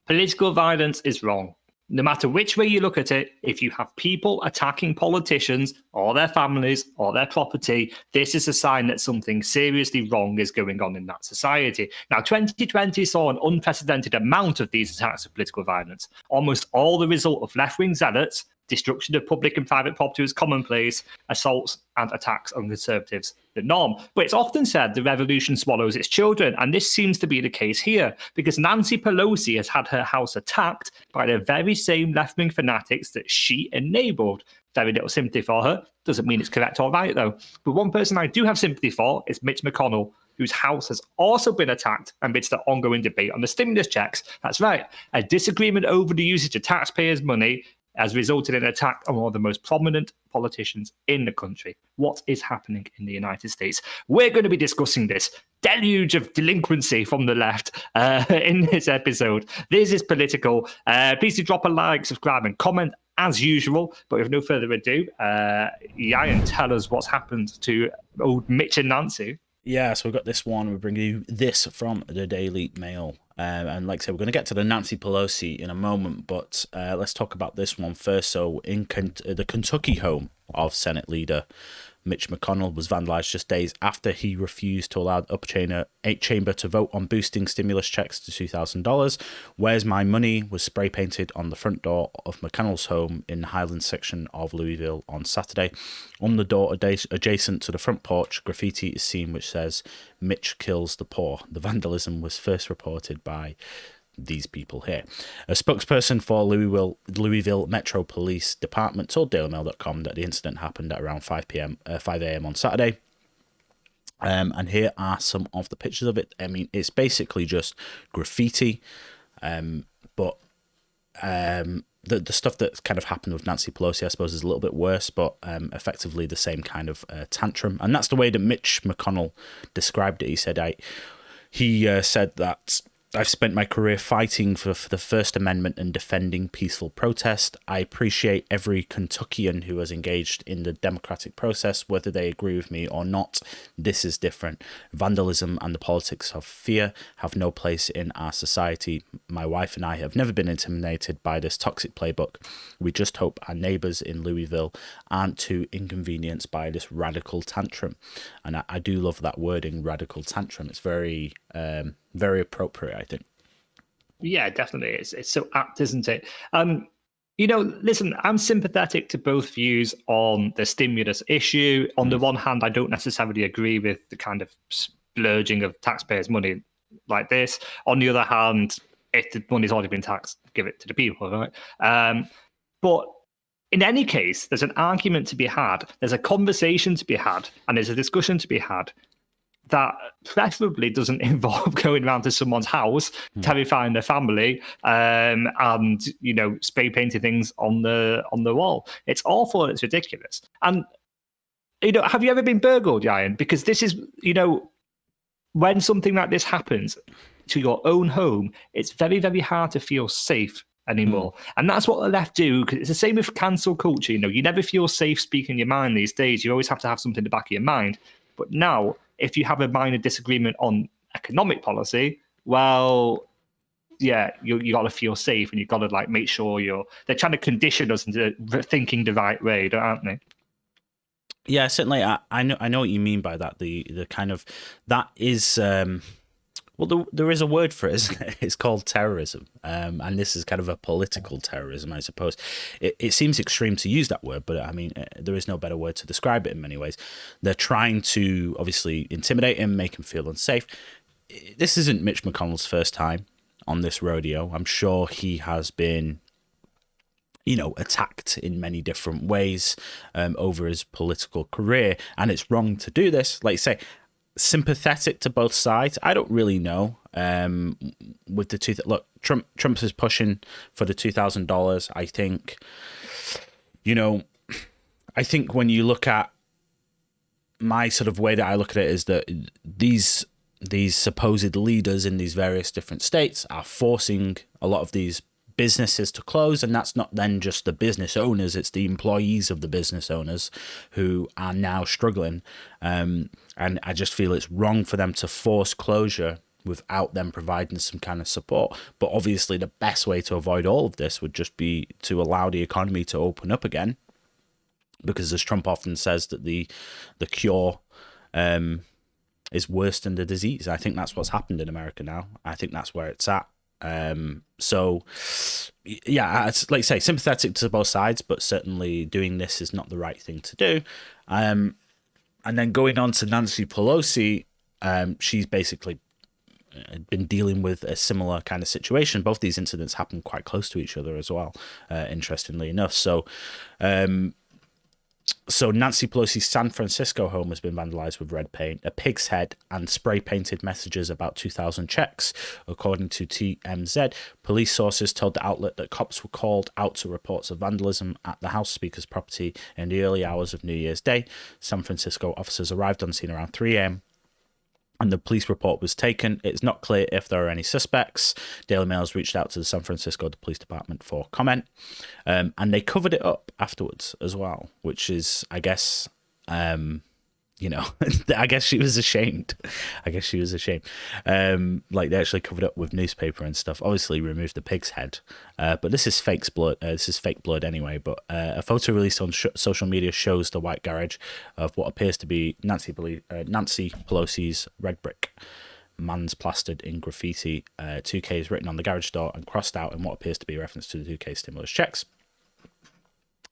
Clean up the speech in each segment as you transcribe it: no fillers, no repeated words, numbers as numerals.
Political violence is wrong. No matter which way you look at it, if you have people attacking politicians or their families or their property, this is a sign that something seriously wrong is going on in that society. Now, 2020 saw an unprecedented amount of these attacks of political violence, almost all the result of left-wing zealots. Destruction of public and private property was commonplace, assaults and attacks on conservatives the norm. But it's often said the revolution swallows its children, and this seems to be the case here, because Nancy Pelosi has had her house attacked by the very same left-wing fanatics that she enabled. Very little sympathy for her. Doesn't mean it's correct or right, though. But one person I do have sympathy for is Mitch McConnell, whose house has also been attacked amidst the ongoing debate on the stimulus checks. That's right. A disagreement over the usage of taxpayers' money has resulted in an attack on one of the most prominent politicians in the country. What is happening in the United States? We're going to be discussing this deluge of delinquency from the left in this episode. This is Political. Please do drop a like, subscribe, and comment as usual. But with no further ado, Ian, tell us what's happened to old Mitch and Nancy. Yeah, so we've got this one. We're bringing you this from the Daily Mail. And like I said, we're going to get to the Nancy Pelosi in a moment, but let's talk about this one first. So in the Kentucky home of Senate leader Mitch McConnell was vandalized just days after he refused to allow the upper chamber to vote on boosting stimulus checks to $2,000. "Where's my money" was spray painted on the front door of McConnell's home in the Highlands section of Louisville on Saturday. On the door adjacent to the front porch, graffiti is seen which says "Mitch kills the poor." The vandalism was first reported by these people here. A spokesperson for Louisville Metro Police Department told DailyMail.com that the incident happened at around 5 a.m. on Saturday. And here are some of the pictures of it. I mean, it's basically just graffiti, but the stuff that's kind of happened with Nancy Pelosi, I suppose, is a little bit worse, but effectively the same kind of tantrum. And that's the way that Mitch McConnell described it. He said, he said that "I've spent my career fighting for the First Amendment and defending peaceful protest. I appreciate every Kentuckian who has engaged in the democratic process, whether they agree with me or not. This is different. Vandalism and the politics of fear have no place in our society. My wife and I have never been intimidated by this toxic playbook. We just hope our neighbours in Louisville aren't too inconvenienced by this radical tantrum." And I do love that wording, radical tantrum. It's very appropriate, I think. Yeah, definitely. It's so apt, isn't it? Listen, I'm sympathetic to both views on the stimulus issue. On the one hand, I don't necessarily agree with the kind of splurging of taxpayers' money like this. On the other hand, if the money's already been taxed, give it to the people, right? But in any case, there's an argument to be had, there's a conversation to be had, and there's a discussion to be had that preferably doesn't involve going around to someone's house, terrifying their family, and spray painting things on the wall. It's awful. It's ridiculous. And have you ever been burgled, Ian? Because this is when something like this happens to your own home, it's very, very hard to feel safe anymore. And that's what the left do, because it's the same with cancel culture. You never feel safe speaking your mind these days. You always have to have something in the back of your mind. But now, if you have a minor disagreement on economic policy, well, yeah, you got to feel safe, and you've got to make sure they're trying to condition us into thinking the right way, aren't they? Yeah, certainly. I know what you mean by that. The kind of that is there is a word for it, isn't it? It's called terrorism, and this is kind of a political terrorism, I suppose. It seems extreme to use that word, but I mean, there is no better word to describe it in many ways. They're trying to obviously intimidate him, make him feel unsafe. This isn't Mitch McConnell's first time on this rodeo. I'm sure he has been, attacked in many different ways over his political career, and it's wrong to do this. Like you say, sympathetic to both sides. I don't really know. With the look, Trump is pushing for the $2,000. I think, I think when you look at my sort of way that I look at it is that these supposed leaders in these various different states are forcing a lot of these businesses to close, and that's not then just the business owners, it's the employees of the business owners who are now struggling, and I just feel it's wrong for them to force closure without them providing some kind of support. But obviously the best way to avoid all of this would just be to allow the economy to open up again, because as Trump often says, that the cure is worse than the disease. I think that's what's happened in America now. I think that's where it's at. So yeah, it's, like I say, sympathetic to both sides, but certainly doing this is not the right thing to do. And then going on to Nancy Pelosi, she's basically been dealing with a similar kind of situation. Both these incidents happened quite close to each other as well, interestingly enough. So Nancy Pelosi's San Francisco home has been vandalized with red paint, a pig's head, and spray-painted messages about 2,000 checks, according to TMZ. Police sources told the outlet that cops were called out to reports of vandalism at the House Speaker's property in the early hours of New Year's Day. San Francisco officers arrived on scene around 3 a.m. and the police report was taken. It's not clear if there are any suspects. Daily Mail has reached out to the San Francisco Police Department for comment, and they covered it up afterwards as well, which is, I guess, I guess she was ashamed. Like, they actually covered it up with newspaper and stuff. Obviously removed the pig's head, but this is fake blood. This is fake blood anyway. But a photo released on social media shows the white garage of what appears to be Nancy Pelosi's red brick. Man's plastered in graffiti. 2K is written on the garage door and crossed out in what appears to be a reference to the 2K stimulus checks.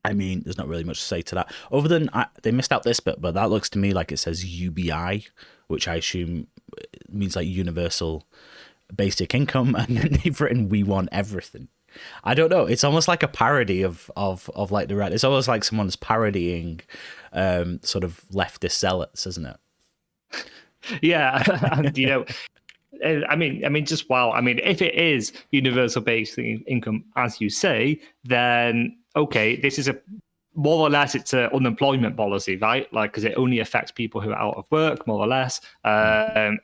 I mean, there's not really much to say to that, other than they missed out this bit, but that looks to me like it says UBI, which I assume means like universal basic income, and then they've written "We want everything." I don't know. It's almost like a parody of like the red. It's almost like someone's parodying sort of leftist zealots, isn't it? Yeah, and I mean, just wow. I mean, if it is universal basic income, as you say, then okay, this is more or less it's an unemployment policy, right? Like, because it only affects people who are out of work, more or less, and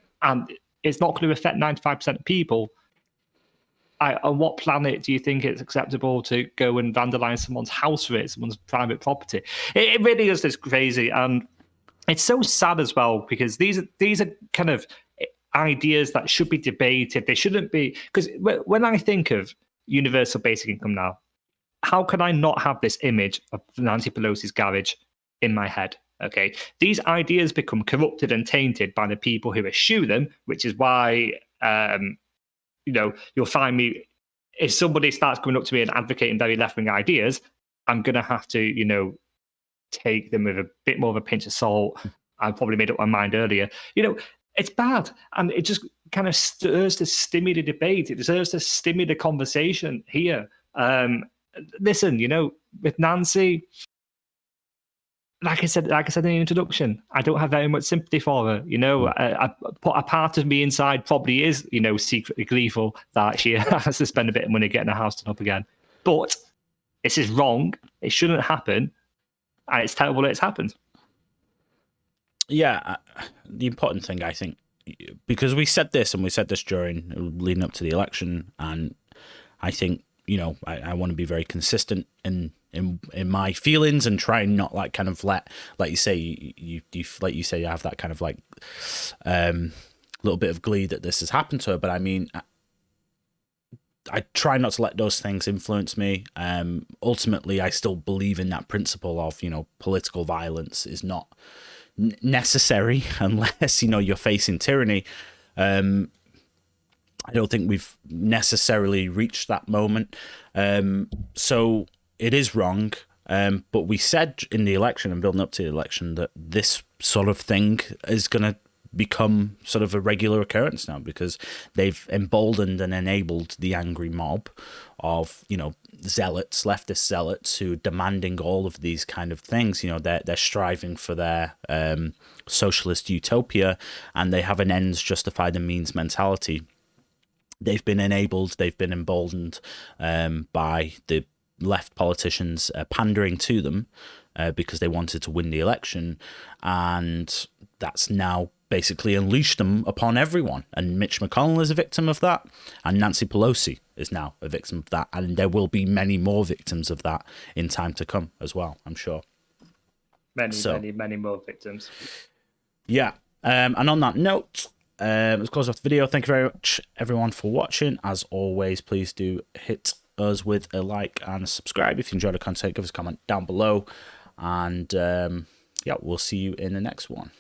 it's not going to affect 95% of people. On what planet do you think it's acceptable to go and vandalize someone's house for it, someone's private property? It really is this crazy, and it's so sad as well, because these are kind of ideas that should be debated. They shouldn't be, because when I think of universal basic income now, how can I not have this image of Nancy Pelosi's garage in my head? Okay, these ideas become corrupted and tainted by the people who eschew them, which is why you'll find me, if somebody starts coming up to me and advocating very left-wing ideas, I'm gonna have to take them with a bit more of a pinch of salt. I probably made up my mind earlier. It's bad, and it just kind of stirs to stimulate the debate. It deserves to stimulate the conversation here. Listen, with Nancy, like I said in the introduction, I don't have very much sympathy for her. A part of me inside probably is, secretly gleeful that she has to spend a bit of money getting her house done up again. But this is wrong. It shouldn't happen, and it's terrible that it's happened. Yeah, the important thing, I think, because we said this during leading up to the election, and I think I want to be very consistent in my feelings and try and not like kind of let, like you say, you have that kind of like little bit of glee that this has happened to her. But I mean, I try not to let those things influence me. Ultimately, I still believe in that principle of political violence is not necessary unless you're facing tyranny. I don't think we've necessarily reached that moment. So it is wrong. But we said in the election and building up to the election that this sort of thing is going to become sort of a regular occurrence now, because they've emboldened and enabled the angry mob of, zealots, leftist zealots, who are demanding all of these kind of things. They're striving for their socialist utopia, and they have an ends justify the means mentality. They've been enabled, they've been emboldened by the left politicians pandering to them because they wanted to win the election, and that's now basically unleashed them upon everyone. And Mitch McConnell is a victim of that, and Nancy Pelosi is now a victim of that, and there will be many more victims of that in time to come as well, I'm sure. Many more victims. Yeah. And on that note, let's close off the video. Thank you very much, everyone, for watching. As always, please do hit us with a like and subscribe. If you enjoyed the content, give us a comment down below. And yeah, we'll see you in the next one.